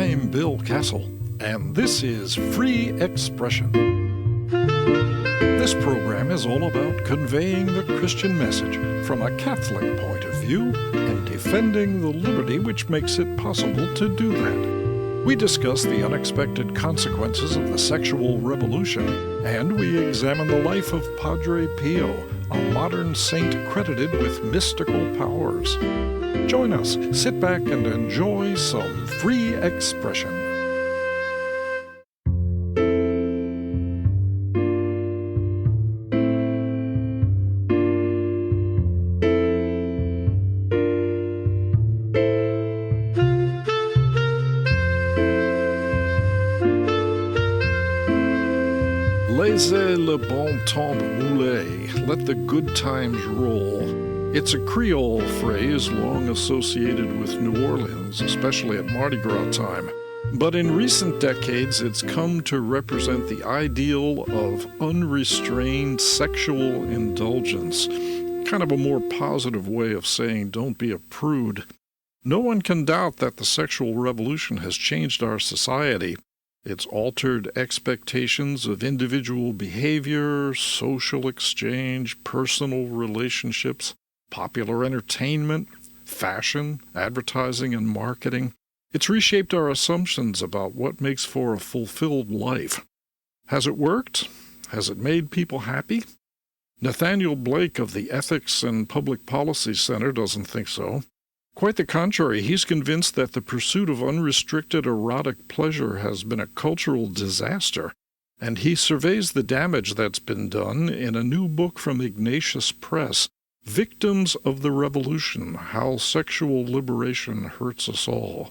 I'm Bill Castle, and this is Free Expression. This program is all about conveying the Christian message from a Catholic point of view and defending the liberty which makes it possible to do that. We discuss the unexpected consequences of the sexual revolution, and we examine the life of Padre Pio, a modern saint credited with mystical powers. Join us, sit back, and enjoy some free expression. Laissez le bon temps rouler. Let the good times roll. It's a Creole phrase long associated with New Orleans, especially at Mardi Gras time. But in recent decades, it's come to represent the ideal of unrestrained sexual indulgence, kind of a more positive way of saying don't be a prude. No one can doubt that the sexual revolution has changed our society. It's altered expectations of individual behavior, social exchange, personal relationships, popular entertainment, fashion, advertising, and marketing. It's reshaped our assumptions about what makes for a fulfilled life. Has it worked? Has it made people happy? Nathaniel Blake of the Ethics and Public Policy Center doesn't think so. Quite the contrary, he's convinced that the pursuit of unrestricted erotic pleasure has been a cultural disaster, and he surveys the damage that's been done in a new book from Ignatius Press, Victims of the Revolution, How Sexual Liberation Hurts Us All.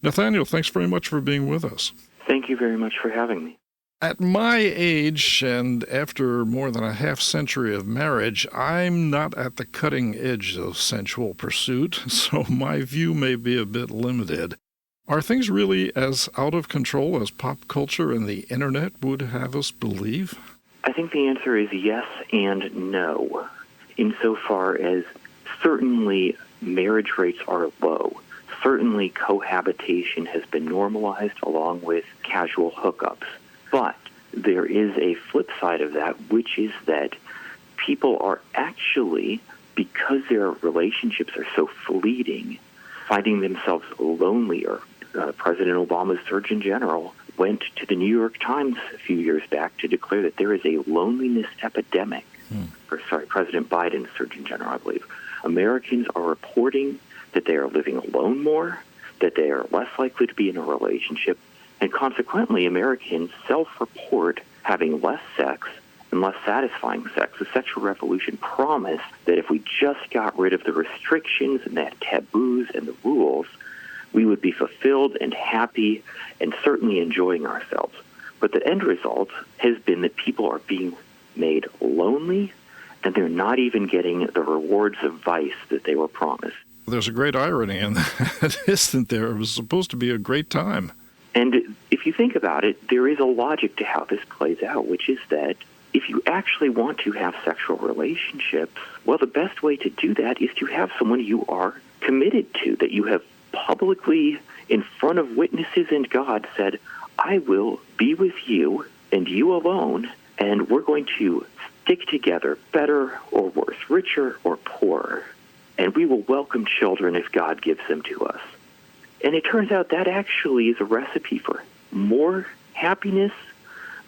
Nathaniel, thanks very much for being with us. Thank you very much for having me. At my age, and after more than a half-century of marriage, I'm not at the cutting edge of sensual pursuit, so my view may be a bit limited. Are things really as out of control as pop culture and the internet would have us believe? I think the answer is yes and no, insofar as certainly marriage rates are low. Certainly cohabitation has been normalized along with casual hookups. But there is a flip side of that, which is that people are actually, because their relationships are so fleeting, finding themselves lonelier. President Obama's Surgeon General went to the New York Times a few years back to declare that there is a loneliness epidemic. President Biden's Surgeon General, I believe. Americans are reporting that they are living alone more, that they are less likely to be in a relationship, and consequently, Americans self-report having less sex and less satisfying sex. The sexual revolution promised that if we just got rid of the restrictions and the taboos and the rules, we would be fulfilled and happy and certainly enjoying ourselves. But the end result has been that people are being made lonely, and they're not even getting the rewards of vice that they were promised. There's a great irony in that, isn't there? It was supposed to be a great time. And if you think about it, there is a logic to how this plays out, which is that if you actually want to have sexual relationships, well, the best way to do that is to have someone you are committed to, that you have publicly, in front of witnesses and God, said, I will be with you and you alone, and we're going to stick together, better or worse, richer or poorer, and we will welcome children if God gives them to us. And it turns out that actually is a recipe for more happiness,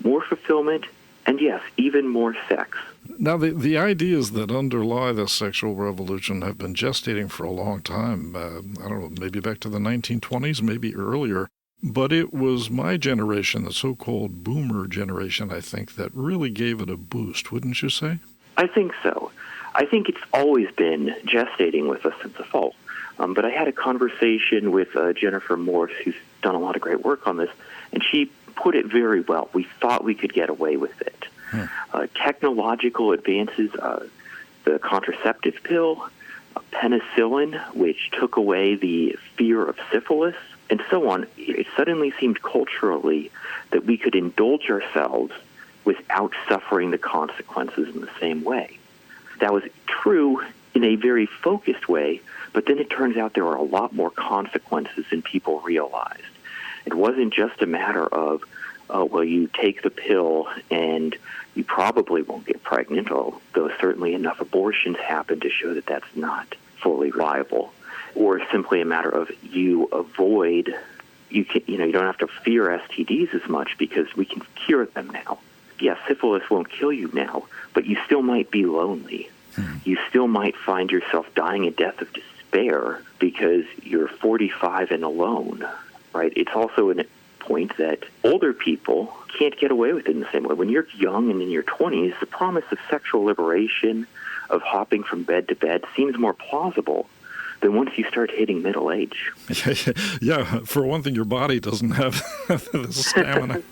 more fulfillment, and yes, even more sex. Now, the ideas that underlie the sexual revolution have been gestating for a long time. I don't know, maybe back to the 1920s, maybe earlier. But it was my generation, the so-called boomer generation, I think, that really gave it a boost, wouldn't you say? I think so. I think it's always been gestating with us since the fall. But I had a conversation with Jennifer Morse, who's done a lot of great work on this, and she put it very well. We thought we could get away with it. Technological advances, the contraceptive pill, penicillin, which took away the fear of syphilis, and so on. It suddenly seemed culturally that we could indulge ourselves without suffering the consequences in the same way. That was true in a very focused way, but then it turns out there are a lot more consequences than people realized. It wasn't just a matter of, oh, well, you take the pill and you probably won't get pregnant, although certainly enough abortions happen to show that that's not fully viable. Or simply a matter of you avoid, you don't have to fear STDs as much because we can cure them now. Yes, syphilis won't kill you now, but you still might be lonely. You still might find yourself dying a death of despair because you're 45 and alone, right? It's also a point that older people can't get away with it in the same way. When you're young and in your 20s, the promise of sexual liberation, of hopping from bed to bed, seems more plausible than once you start hitting middle age. Yeah, for one thing, your body doesn't have the stamina.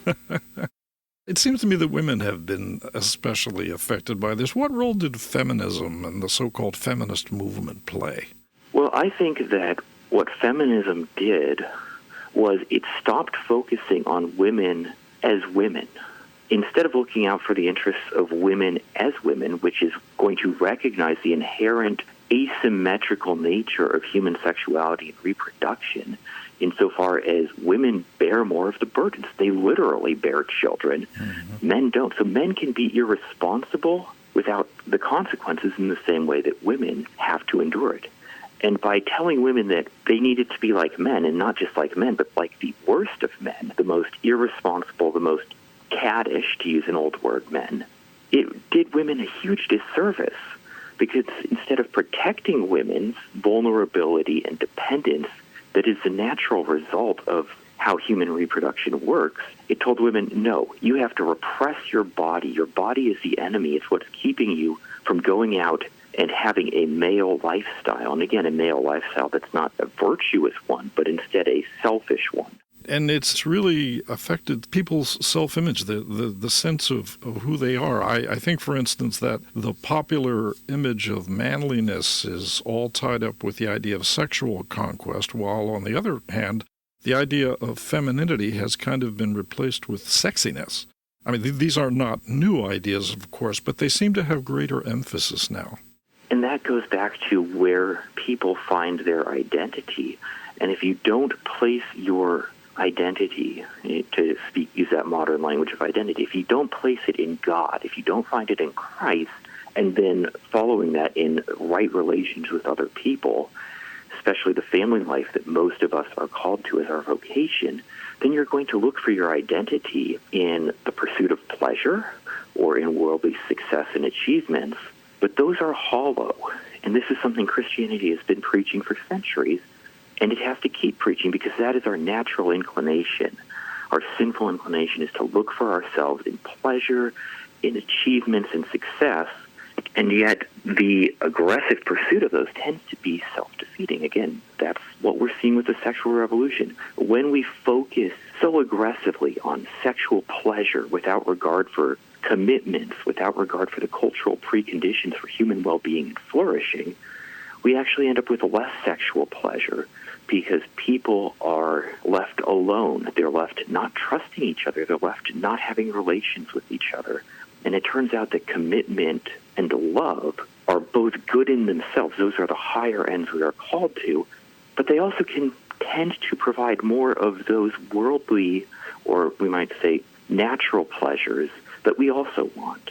It seems to me that women have been especially affected by this. What role did feminism and the so-called feminist movement play? Well, I think that what feminism did was it stopped focusing on women as women. Instead of looking out for the interests of women as women, which is going to recognize the inherent asymmetrical nature of human sexuality and reproduction, insofar as women bear more of the burdens. They literally bear children. Mm-hmm. Men don't. So men can be irresponsible without the consequences in the same way that women have to endure it. And by telling women that they needed to be like men, and not just like men, but like the worst of men, the most irresponsible, the most caddish, to use an old word, men, it did women a huge disservice. Because instead of protecting women's vulnerability and dependence, that is the natural result of how human reproduction works, it told women, no, you have to repress your body. Your body is the enemy. It's what's keeping you from going out and having a male lifestyle. And again, a male lifestyle that's not a virtuous one, but instead a selfish one. And it's really affected people's self-image, the sense of who they are. I think, for instance, that the popular image of manliness is all tied up with the idea of sexual conquest, while, on the other hand, the idea of femininity has kind of been replaced with sexiness. I mean, these are not new ideas, of course, but they seem to have greater emphasis now. And that goes back to where people find their identity. And if you don't place your identity, to use that modern language of identity, if you don't place it in God, if you don't find it in Christ, and then following that in right relations with other people, especially the family life that most of us are called to as our vocation, then you're going to look for your identity in the pursuit of pleasure or in worldly success and achievements. But those are hollow, and this is something Christianity has been preaching for centuries. And it has to keep preaching because that is our natural inclination. Our sinful inclination is to look for ourselves in pleasure, in achievements, and success. And yet the aggressive pursuit of those tends to be self-defeating. Again, that's what we're seeing with the sexual revolution. When we focus so aggressively on sexual pleasure without regard for commitments, without regard for the cultural preconditions for human well-being and flourishing, we actually end up with less sexual pleasure because people are left alone. They're left not trusting each other. They're left not having relations with each other. And it turns out that commitment and love are both good in themselves. Those are the higher ends we are called to. But they also can tend to provide more of those worldly, or we might say natural pleasures that we also want.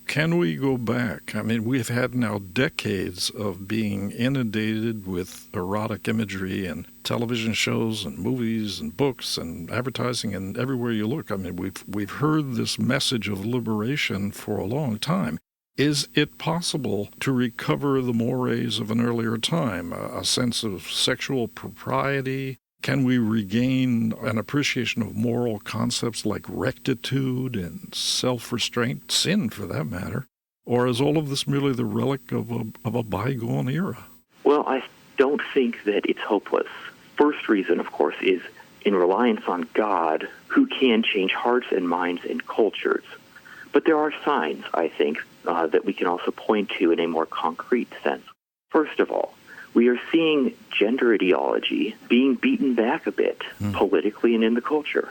Can we go back? I mean, we've had now decades of being inundated with erotic imagery and television shows and movies and books and advertising and everywhere you look. I mean, we've heard this message of liberation for a long time. Is it possible to recover the mores of an earlier time, a sense of sexual propriety? Can we regain an appreciation of moral concepts like rectitude and self-restraint, sin for that matter? Or is all of this merely the relic of a bygone era? Well, I don't think that it's hopeless. First reason, of course, is in reliance on God, who can change hearts and minds and cultures. But there are signs, I think, that we can also point to in a more concrete sense. First of all, we are seeing gender ideology being beaten back a bit politically and in the culture.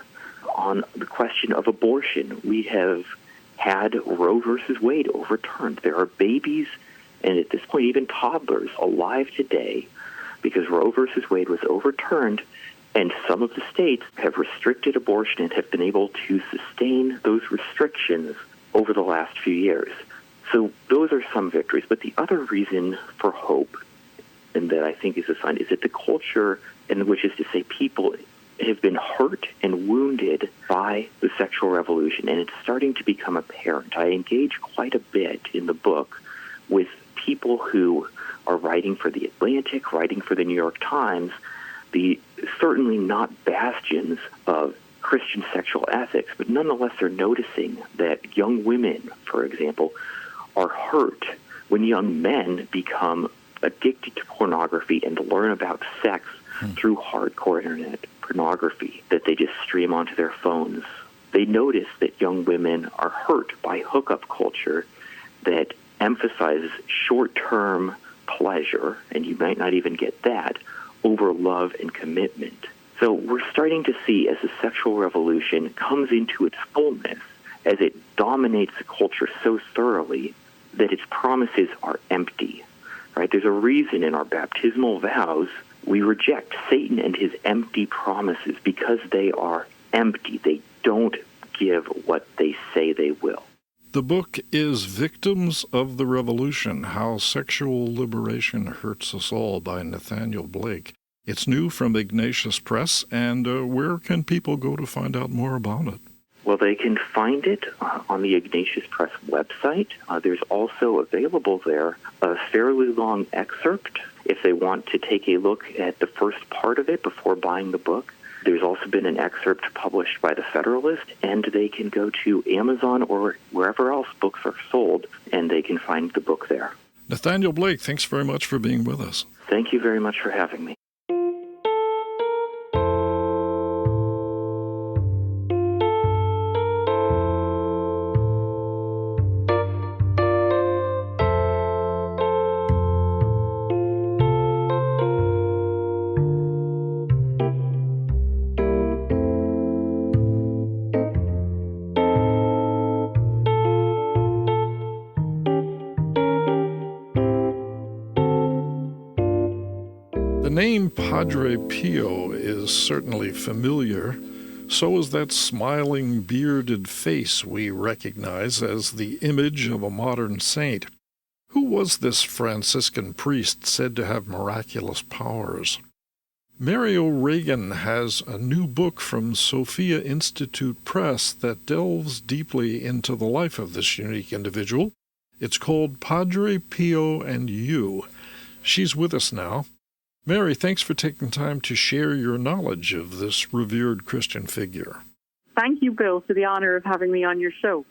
On the question of abortion, we have had Roe versus Wade overturned. There are babies, and at this point even toddlers, alive today because Roe versus Wade was overturned, And some of the states have restricted abortion and have been able to sustain those restrictions over the last few years. So those are some victories. But the other reason for hope, and that I think is a sign, is that the culture, and which is to say people, have been hurt and wounded by the sexual revolution, and it's starting to become apparent. I engage quite a bit in the book with people who are writing for The Atlantic, writing for the New York Times, the certainly not bastions of Christian sexual ethics, but nonetheless they're noticing that young women, for example, are hurt when young men become addicted to pornography and learn about sex through hardcore internet pornography that they just stream onto their phones. They notice that young women are hurt by hookup culture that emphasizes short-term pleasure, and you might not even get that, over love and commitment. So we're starting to see, as the sexual revolution comes into its fullness, as it dominates the culture so thoroughly that its promises are empty. Right? There's a reason in our baptismal vows we reject Satan and his empty promises, because they are empty. They don't give what they say they will. The book is Victims of the Revolution, How Sexual Liberation Hurts Us All by Nathaniel Blake. It's new from Ignatius Press, and where can people go to find out more about it? Well, they can find it on the Ignatius Press website. There's also available there a fairly long excerpt if they want to take a look at the first part of it before buying the book. There's also been an excerpt published by the Federalist, and they can go to Amazon or wherever else books are sold, and they can find the book there. Nathaniel Blake, thanks very much for being with us. Thank you very much for having me. The name Padre Pio is certainly familiar. So is that smiling, bearded face we recognize as the image of a modern saint. Who was this Franciscan priest said to have miraculous powers? Mary O'Regan has a new book from Sophia Institute Press that delves deeply into the life of this unique individual. It's called Padre Pio and You. She's with us now. Mary, thanks for taking time to share your knowledge of this revered Christian figure. Thank you, Bill, for the honor of having me on your show.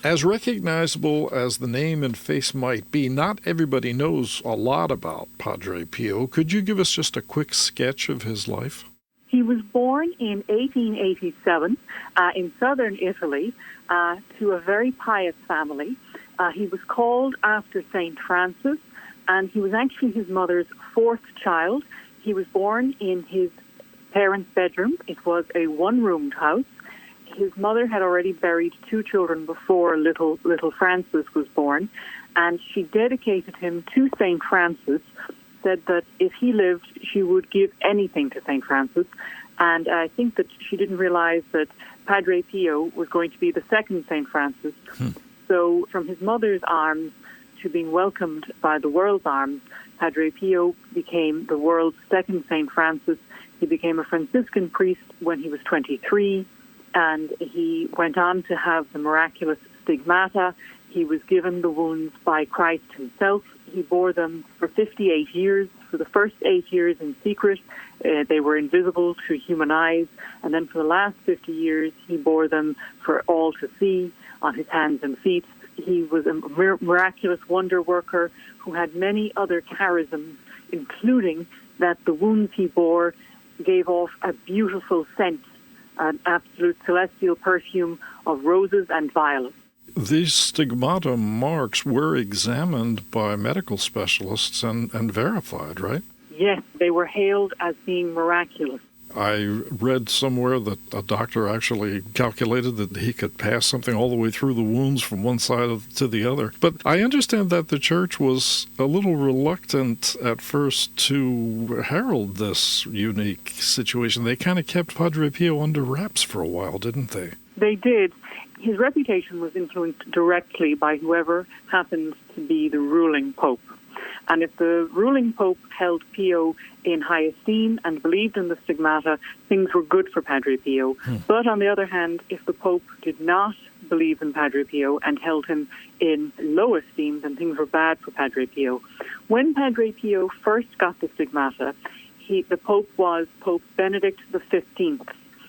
As recognizable as the name and face might be, not everybody knows a lot about Padre Pio. Could you give us just a quick sketch of his life? He was born in 1887 in southern Italy to a very pious family. He was called after St. Francis, and he was actually his mother's fourth child. He was born in his parents' bedroom. It was a one-roomed house. His mother had already buried two children before little Francis was born, and she dedicated him to St. Francis, said that if he lived, she would give anything to St. Francis. And I think that she didn't realize that Padre Pio was going to be the second St. Francis. So from his mother's arms to being welcomed by the world's arms, Padre Pio became the world's second St. Francis. He became a Franciscan priest when he was 23, and he went on to have the miraculous stigmata. He was given the wounds by Christ himself. He bore them for 58 years. For the first 8 years in secret, they were invisible to human eyes. And then for the last 50 years, he bore them for all to see on his hands and feet. He was a miraculous wonder worker who had many other charisms, including that the wounds he bore gave off a beautiful scent, an absolute celestial perfume of roses and violets. These stigmata marks were examined by medical specialists and verified, right? Yes, they were hailed as being miraculous. I read somewhere that a doctor actually calculated that he could pass something all the way through the wounds from one side to the other. But I understand that the church was a little reluctant at first to herald this unique situation. They kind of kept Padre Pio under wraps for a while, didn't they? They did. His reputation was influenced directly by whoever happened to be the ruling pope. And if the ruling pope held Pio in high esteem and believed in the stigmata, things were good for Padre Pio. But on the other hand, if the pope did not believe in Padre Pio and held him in low esteem, then things were bad for Padre Pio. When Padre Pio first got the stigmata, the pope was Pope Benedict XV.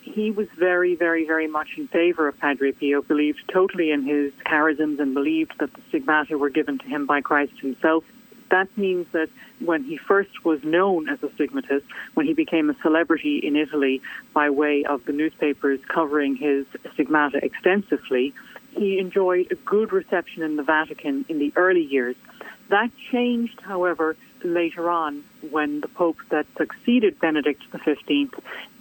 He was very, very, very much in favor of Padre Pio, believed totally in his charisms and believed that the stigmata were given to him by Christ himself. That means that when he first was known as a stigmatist, when he became a celebrity in Italy by way of the newspapers covering his stigmata extensively, he enjoyed a good reception in the Vatican in the early years. That changed, however, later on when the Pope that succeeded Benedict XV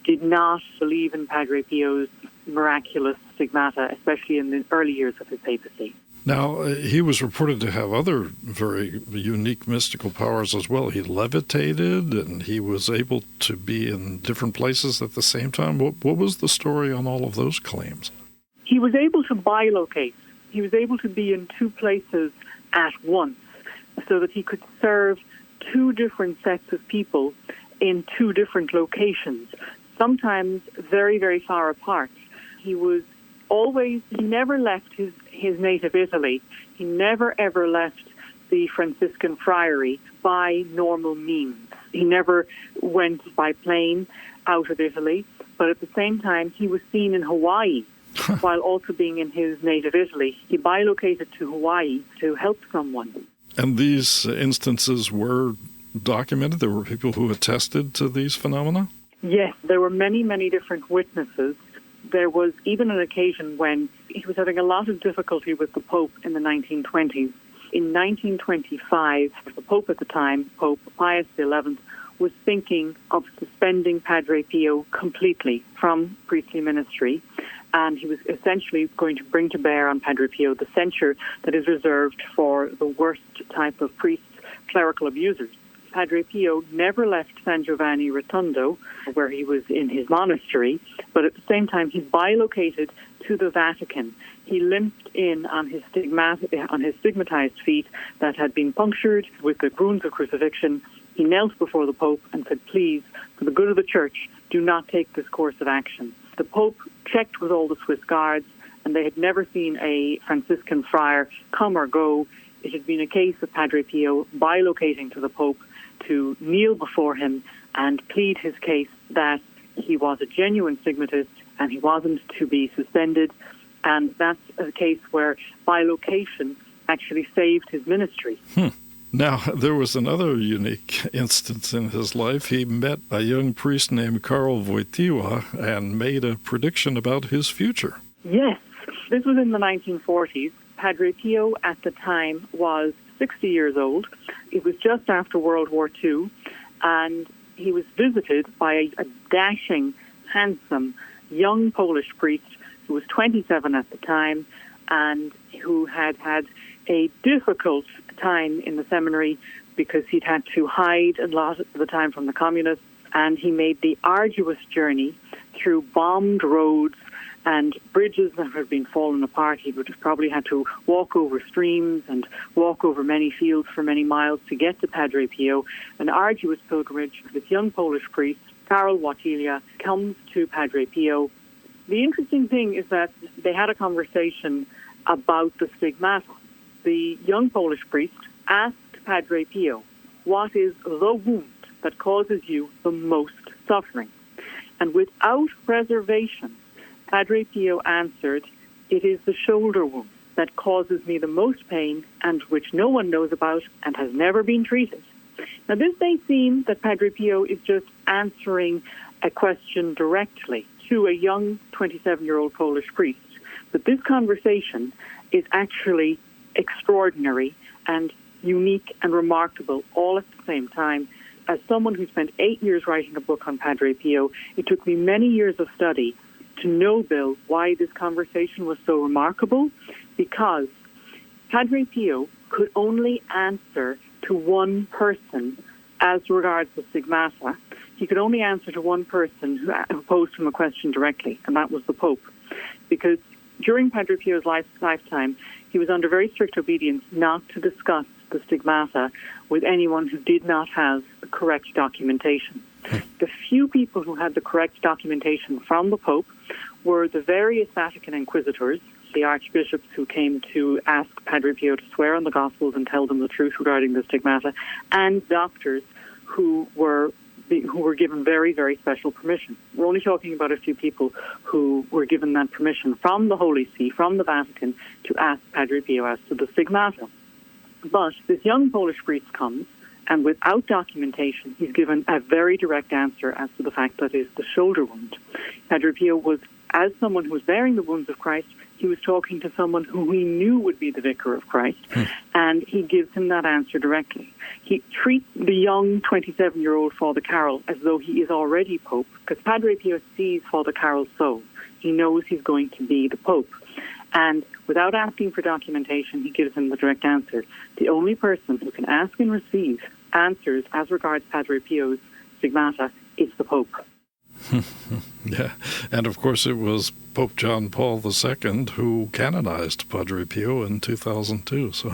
did not believe in Padre Pio's miraculous stigmata, especially in the early years of his papacy. Now, he was reported to have other very unique mystical powers as well. He levitated, and he was able to be in different places at the same time. What was the story on all of those claims? He was able to bilocate. He was able to be in two places at once so that he could serve two different sets of people in two different locations, sometimes very, very far apart. He never left his native Italy. He never, ever left the Franciscan friary by normal means. He never went by plane out of Italy, but at the same time, he was seen in Hawaii while also being in his native Italy. He bilocated to Hawaii to help someone. And these instances were documented? There were people who attested to these phenomena? Yes, there were many, many different witnesses. There was even an occasion when he was having a lot of difficulty with the Pope in the 1920s. In 1925, the Pope at the time, Pope Pius XI, was thinking of suspending Padre Pio completely from priestly ministry, and he was essentially going to bring to bear on Padre Pio the censure that is reserved for the worst type of priests, clerical abusers. Padre Pio never left San Giovanni Rotondo, where he was in his monastery, but at the same time he bilocated to the Vatican. He limped in on his stigmatized feet that had been punctured with the wounds of crucifixion. He knelt before the Pope and said, "Please, for the good of the Church, do not take this course of action." The Pope checked with all the Swiss guards, and they had never seen a Franciscan friar come or go. It had been a case of Padre Pio bilocating to the Pope to kneel before him and plead his case that he was a genuine stigmatist and he wasn't to be suspended. And that's a case where bilocation actually saved his ministry. Now, there was another unique instance in his life. He met a young priest named Karl Wojtyła and made a prediction about his future. Yes, this was in the 1940s. Padre Pio at the time was 60 years old. It was just after World War II, and he was visited by a dashing, handsome, young Polish priest who was 27 at the time and who had had a difficult time in the seminary because he'd had to hide a lot of the time from the communists, and he made the arduous journey through bombed roads and bridges that had been fallen apart. He would have probably had to walk over streams and walk over many fields for many miles to get to Padre Pio. An arduous pilgrimage. This young Polish priest, Karol Wojtyła, comes to Padre Pio. The interesting thing is that they had a conversation about the stigmata. The young Polish priest asked Padre Pio, "What is the wound that causes you the most suffering?" And without reservation, Padre Pio answered, "It is the shoulder wound that causes me the most pain and which no one knows about and has never been treated." Now, this may seem that Padre Pio is just answering a question directly to a young 27-year-old Polish priest, but this conversation is actually extraordinary and unique and remarkable all at the same time. as someone who spent 8 years writing a book on Padre Pio, it took me many years of study to know, Bill, why this conversation was so remarkable, because Padre Pio could only answer to one person as regards the stigmata. He could only answer to one person who posed him a question directly, and that was the Pope. Because during Padre Pio's lifetime, he was under very strict obedience not to discuss the stigmata with anyone who did not have the correct documentation. The few people who had the correct documentation from the Pope were the various Vatican inquisitors, the archbishops who came to ask Padre Pio to swear on the Gospels and tell them the truth regarding the stigmata, and doctors who were given very, very special permission. We're only talking about a few people who were given that permission from the Holy See, from the Vatican, to ask Padre Pio as to the stigmata. But this young Polish priest comes, and without documentation, he's given a very direct answer as to the fact that it's the shoulder wound. Padre Pio was, as someone who was bearing the wounds of Christ, he was talking to someone who he knew would be the vicar of Christ, and he gives him that answer directly. He treats the young 27-year-old Father Carroll as though he is already Pope, because Padre Pio sees Father Carroll's soul. He knows he's going to be the Pope. And without asking for documentation, he gives him the direct answer. The only person who can ask and receive answers as regards Padre Pio's stigmata is the Pope. Yeah, and of course it was Pope John Paul II who canonized Padre Pio in 2002, so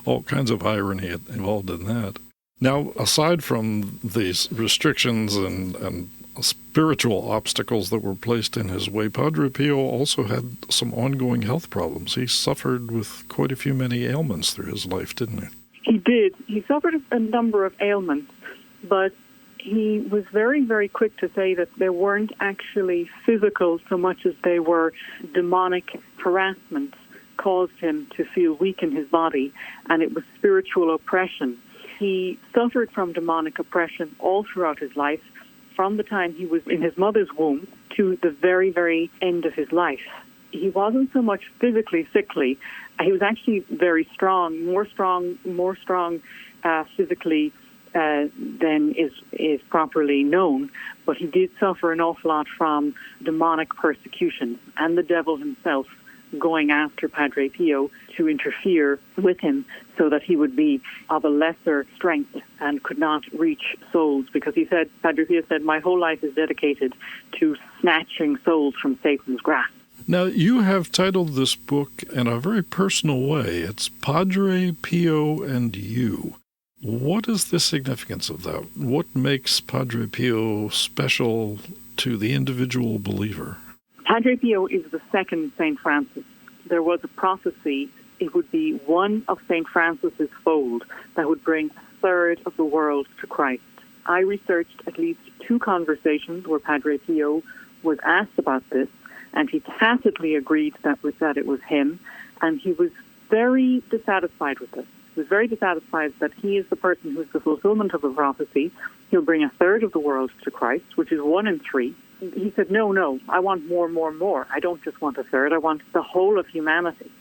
all kinds of irony involved in that. Now, aside from these restrictions and spiritual obstacles that were placed in his way, Padre Pio also had some ongoing health problems. He suffered with quite a few many ailments through his life, didn't he? He did. He suffered a number of ailments, but he was very, very quick to say that they weren't actually physical so much as they were demonic harassment caused him to feel weak in his body, and it was spiritual oppression. He suffered from demonic oppression all throughout his life, from the time he was in his mother's womb to the very, very end of his life. He wasn't so much physically sickly. He was actually very strong, more strong physically than is properly known. But he did suffer an awful lot from demonic persecution and the devil himself going after Padre Pio to interfere with him so that he would be of a lesser strength and could not reach souls, because he said, Padre Pio said, my whole life is dedicated to snatching souls from Satan's grasp. Now, you have titled this book in a very personal way. It's Padre Pio and You. What is the significance of that? What makes Padre Pio special to the individual believer? Padre Pio is the second St. Francis. There was a prophecy it would be one of St. Francis's fold that would bring a third of the world to Christ. I researched at least 2 conversations where Padre Pio was asked about this, and he tacitly agreed that it was him, and he was very dissatisfied with this. He was very dissatisfied that he is the person who is the fulfillment of the prophecy. He'll bring a third of the world to Christ, which is 1 in 3. He said, no, I want more. I don't just want a third, I want the whole of humanity.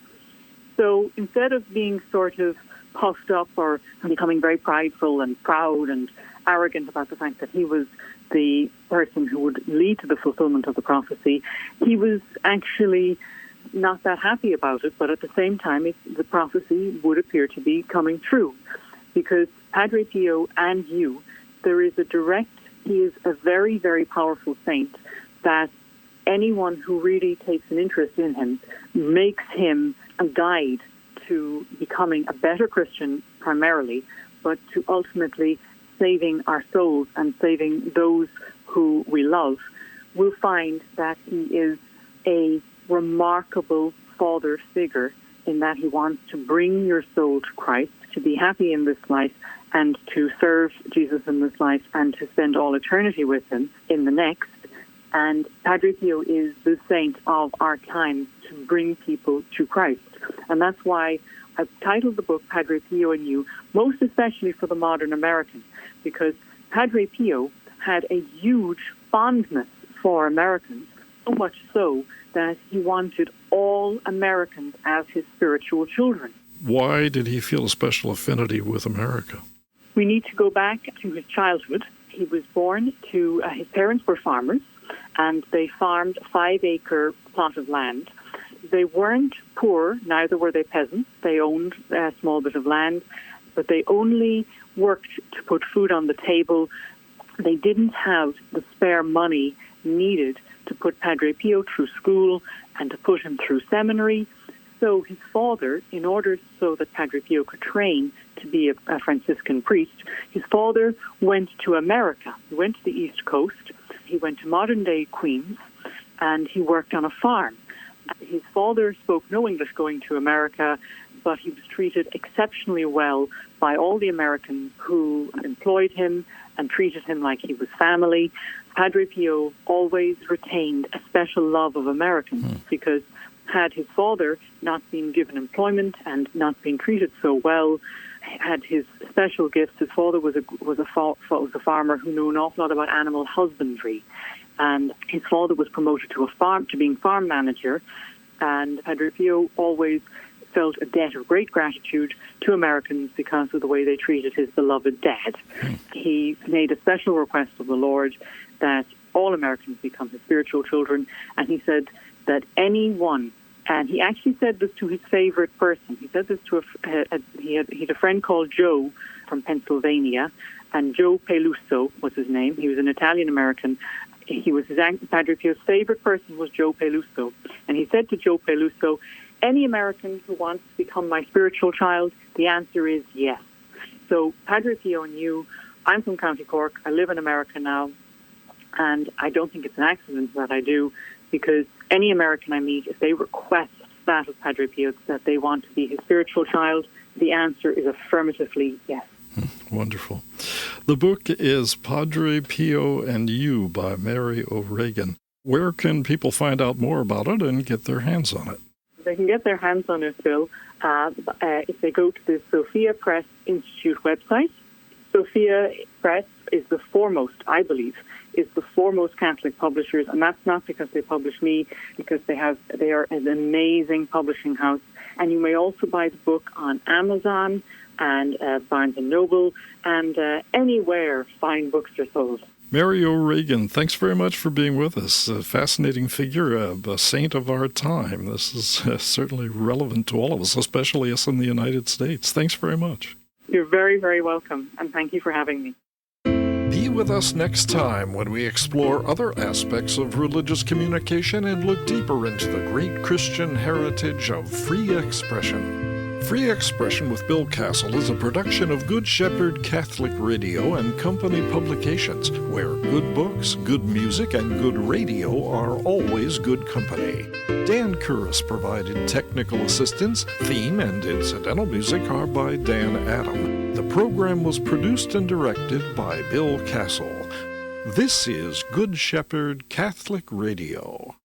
So instead of being sort of puffed up or becoming very prideful and proud and arrogant about the fact that he was the person who would lead to the fulfillment of the prophecy, he was actually not that happy about it, but at the same time, the prophecy would appear to be coming true. Because Padre Pio and you, he is a very, very powerful saint that anyone who really takes an interest in him makes him a guide to becoming a better Christian primarily, but to ultimately saving our souls and saving those who we love. We'll find that he is a remarkable father figure in that he wants to bring your soul to Christ, to be happy in this life, and to serve Jesus in this life, and to spend all eternity with him in the next. And Padre Pio is the saint of our time to bring people to Christ. And that's why I've titled the book Padre Pio and You, most especially for the modern American, because Padre Pio had a huge fondness for Americans, so much so that he wanted all Americans as his spiritual children. Why did he feel a special affinity with America? We need to go back to his childhood. He was born to, his parents were farmers, and they farmed a 5-acre plot of land. They weren't poor, neither were they peasants. They owned a small bit of land, but they only worked to put food on the table. They didn't have the spare money needed to put Padre Pio through school and to put him through seminary. So his father, in order so that Padre Pio could train to be a Franciscan priest, his father went to America. He went to the East Coast. He went to modern-day Queens, and he worked on a farm. His father spoke no English going to America, but he was treated exceptionally well by all the Americans who employed him and treated him like he was family. Padre Pio always retained a special love of Americans because had his father not been given employment and not been treated so well, had his special gifts. His father was a farmer who knew an awful lot about animal husbandry, and his father was promoted to being farm manager. And Padre Pio always felt a debt of great gratitude to Americans because of the way they treated his beloved dad. He made a special request of the Lord that all Americans become his spiritual children, and he said that anyone, and he actually said this to his favorite person. He said this to he had a friend called Joe from Pennsylvania, and Joe Peluso was his name. He was an Italian-American. Padre Pio's favorite person was Joe Peluso, and he said to Joe Peluso, any American who wants to become my spiritual child, the answer is yes. So Padre Pio knew, I'm from County Cork, I live in America now, and I don't think it's an accident that I do, because any American I meet, if they request that of Padre Pio, that they want to be his spiritual child, the answer is affirmatively yes. Wonderful. The book is Padre Pio and You by Mary O'Regan. Where can people find out more about it and get their hands on it? They can get their hands on it, Phil, if they go to the Sophia Press Institute website. Sophia Press is the foremost, I believe, is the foremost Catholic publishers, and that's not because they publish me, because they are an amazing publishing house. And you may also buy the book on Amazon and Barnes & Noble and anywhere fine books are sold. Mary O'Regan, thanks very much for being with us. A fascinating figure, a saint of our time. This is certainly relevant to all of us, especially us in the United States. Thanks very much. You're very, very welcome, and thank you for having me. Be with us next time when we explore other aspects of religious communication and look deeper into the great Christian heritage of free expression. Free Expression with Bill Castle is a production of Good Shepherd Catholic Radio and Company Publications, where good books, good music, and good radio are always good company. Dan Curris provided technical assistance. Theme and incidental music are by Dan Adam. The program was produced and directed by Bill Castle. This is Good Shepherd Catholic Radio.